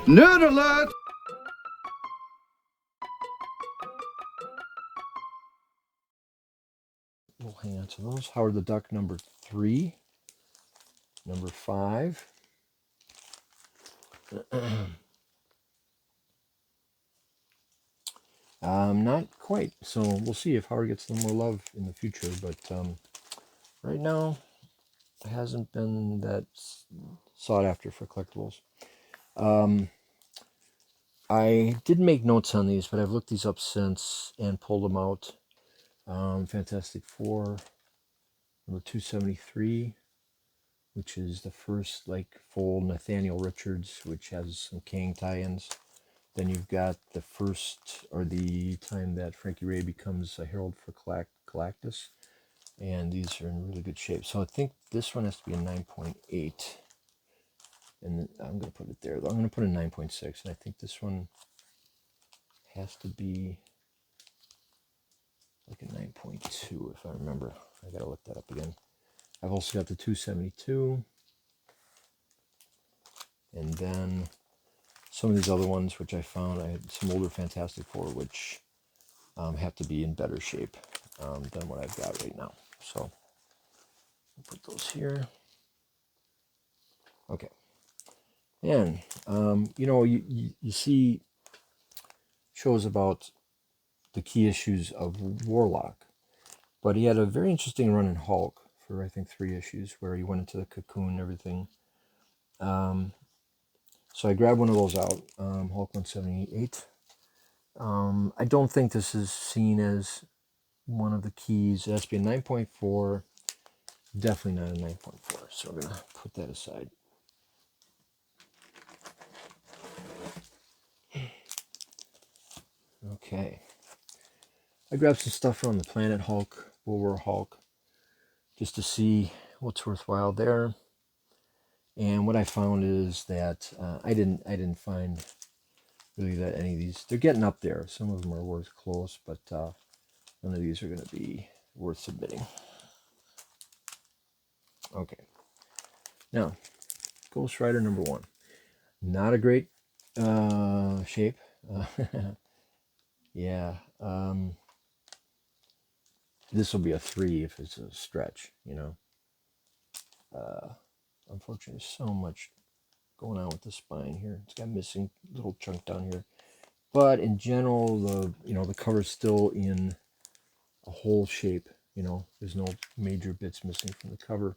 Nerd alert! We'll hang on to those. Howard the Duck number 3. Number 5. Not quite. So we'll see if Howard gets a little more love in the future. But right now, it hasn't been that sought after for collectibles. I did make notes on these, but I've looked these up since and pulled them out. Fantastic Four, number 273, which is the first like full Nathaniel Richards, which has some Kang tie-ins. Then you've got the first, or the time that Frankie Ray becomes a herald for Galactus. And these are in really good shape. So I think this one has to be a 9.8. And I'm going to put it there. I'm going to put a 9.6. And I think this one has to be like a 9.2 if I remember. I got to look that up again. I've also got the 272. And then some of these other ones, which I found, I had some older Fantastic Four, which have to be in better shape than what I've got right now. So I'll put those here. Okay. And, you see shows about the key issues of Warlock, but he had a very interesting run in Hulk for, I think, 3 issues, where he went into the cocoon and everything. So I grabbed one of those out, Hulk 178. I don't think this is seen as one of the keys. It has to be a 9.4, definitely not a 9.4, so we're going to put that aside. Okay. I grabbed some stuff from the Planet Hulk, World War Hulk, just to see what's worthwhile there. And what I found is that I didn't find really that any of these, they're getting up there. Some of them are worth close, but none of these are going to be worth submitting. Okay. Now, Ghost Rider number 1. Not a great shape. Yeah. This will be a 3 if it's a stretch, Unfortunately, there's so much going on with the spine here. It's got a missing little chunk down here. But in general, the cover's still in a whole shape. There's no major bits missing from the cover,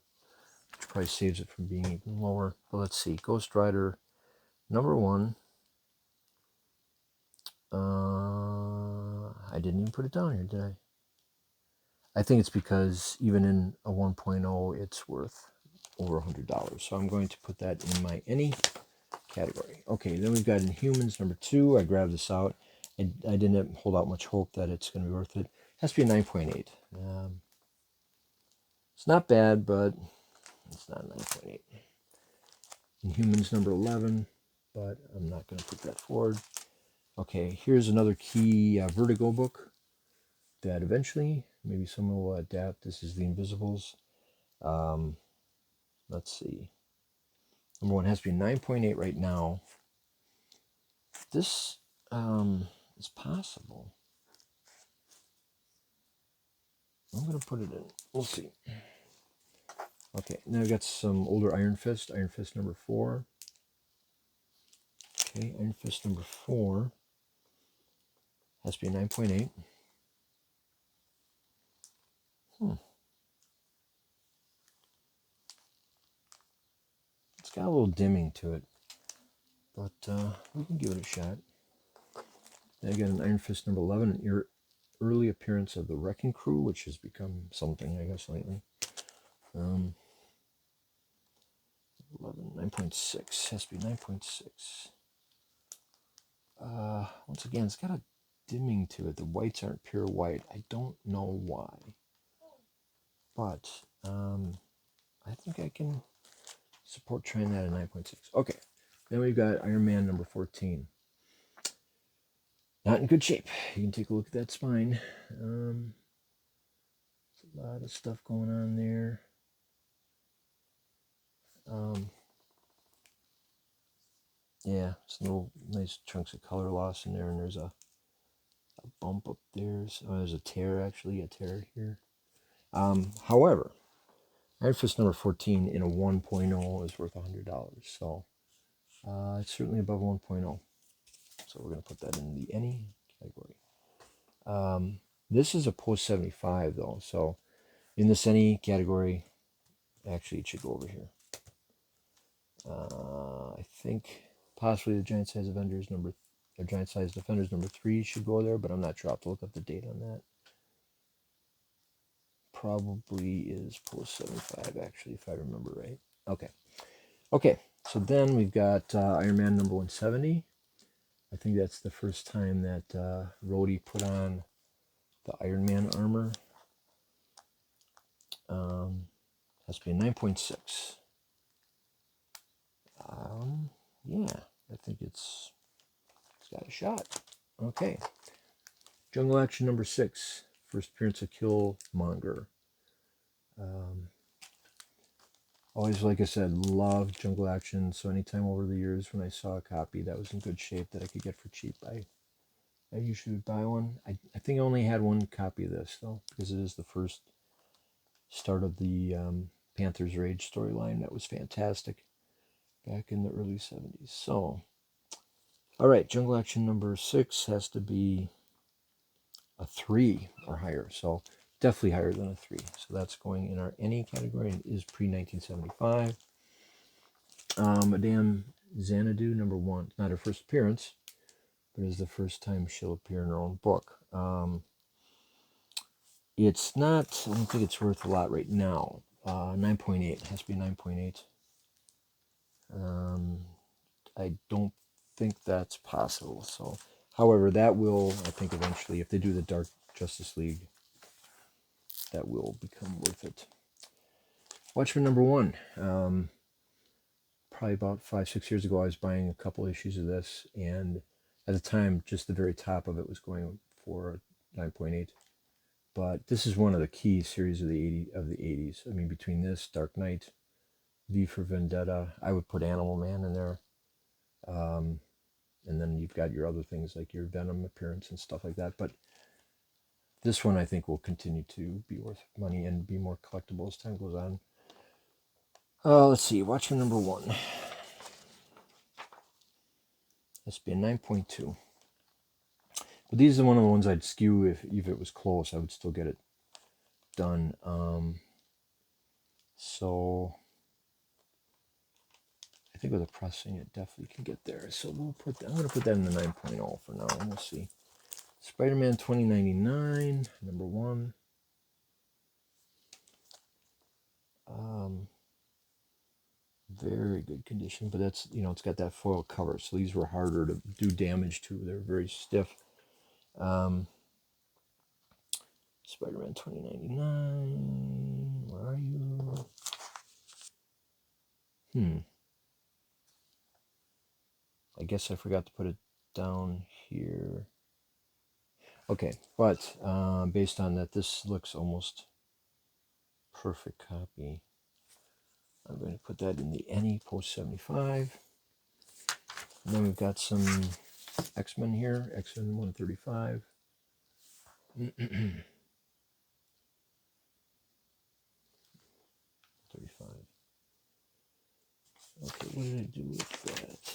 which probably saves it from being even lower. But let's see. Ghost Rider number 1. I didn't even put it down here, did I? I think it's because even in a 1.0, it's worth over $100. So I'm going to put that in my any category. Okay, then we've got Inhumans number 2. I grabbed this out. I didn't hold out much hope that it's going to be worth it. It has to be a 9.8. It's not bad, but it's not a 9.8. Inhumans number 11, but I'm not going to put that forward. Okay, here's another key Vertigo book that eventually maybe someone will adapt. This is The Invisibles. Let's see. Number 1 has to be 9.8 right now. This is possible. I'm going to put it in. We'll see. Okay, now I've got some older Iron Fist. Iron Fist number 4. Okay, Iron Fist number 4 has to be a 9.8. It's got a little dimming to it, but we can give it a shot. Then I got an Iron Fist number 11, an early appearance of the Wrecking Crew, which has become something, I guess, lately. 11, 9.6, has to be 9.6. Once again, it's got a dimming to it. The whites aren't pure white. I don't know why, but I think I can support trying that at 9.6. Okay, then we've got Iron Man number 14. Not in good shape. You can take a look at that spine. There's a lot of stuff going on there. Yeah, some little nice chunks of color loss in there, and there's a bump up there. So there's a tear, actually, a tear here. However, Iron Fist number 14 in a 1.0 is worth $100. So it's certainly above 1.0. So we're going to put that in the any category. This is a post 75 though. So in this any category, actually it should go over here. I think possibly the Giant Size Defenders Giant Size Defenders number 3 should go there, but I'm not sure. I'll have to look up the date on that. Probably is post 75 actually, if I remember right. Okay, so then we've got Iron Man number 170. I think that's the first time that Rhodey put on the Iron Man armor. Has to be a 9.6. Yeah, I think it's got a shot. Okay. Jungle Action number 6. First appearance of Killmonger. Always, like I said, loved Jungle Action. So anytime over the years when I saw a copy that was in good shape that I could get for cheap, I usually would buy one. I think I only had one copy of this, though, because it is the first start of the Panther's Rage storyline. That was fantastic back in the early 70s. So, all right, Jungle Action number 6 has to be a 3 or higher. So, definitely higher than a 3. So, that's going in our any category and is pre-1975. Madame Xanadu number 1. It's not her first appearance, but it's the first time she'll appear in her own book. It's not, I don't think it's worth a lot right now. 9.8, has to be 9.8. I don't think that's possible. So, however, that will, I think eventually, if they do the Dark Justice League, that will become worth it. Watchmen number 1. Probably about 5-6 years ago, I was buying a couple issues of this, and at the time, just the very top of it was going for 9.8. But this is one of the key series of the 80s. I mean, between this, Dark Knight, V for Vendetta, I would put Animal Man in there. And then you've got your other things like your Venom appearance and stuff like that. But this one I think will continue to be worth money and be more collectible as time goes on. Let's see, Watchmen number 1. This would be a 9.2. But these are one of the ones I'd skew if it was close. I would still get it done. So I think with the pressing, it definitely can get there. So I'm going to put that in the 9.0 for now, and we'll see. Spider-Man 2099, number 1. Very good condition, but that's, it's got that foil cover, so these were harder to do damage to. They're very stiff. Spider-Man 2099, where are you? I guess I forgot to put it down here. Okay, but based on that, this looks almost perfect copy. I'm going to put that in the any post 75. And then we've got some X-Men here, X-Men 135. 35. Okay, what did I do with that?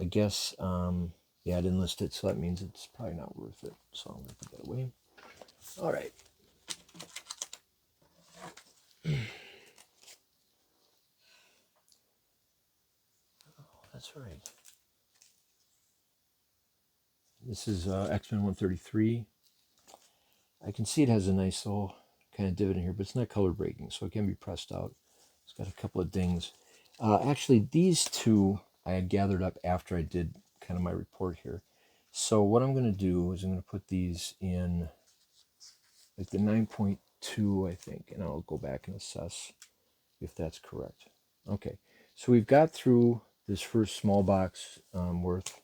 I guess, yeah, I didn't list it, so that means it's probably not worth it. So I'm going to put that away. All right. Oh, that's right. This is X-Men 133. I can see it has a nice little kind of divot in here, but it's not color breaking, so it can be pressed out. It's got a couple of dings. Actually, these two I had gathered up after I did kind of my report here. So what I'm going to do is I'm going to put these in like the 9.2, I think, and I'll go back and assess if that's correct. Okay, so we've got through this first small box worth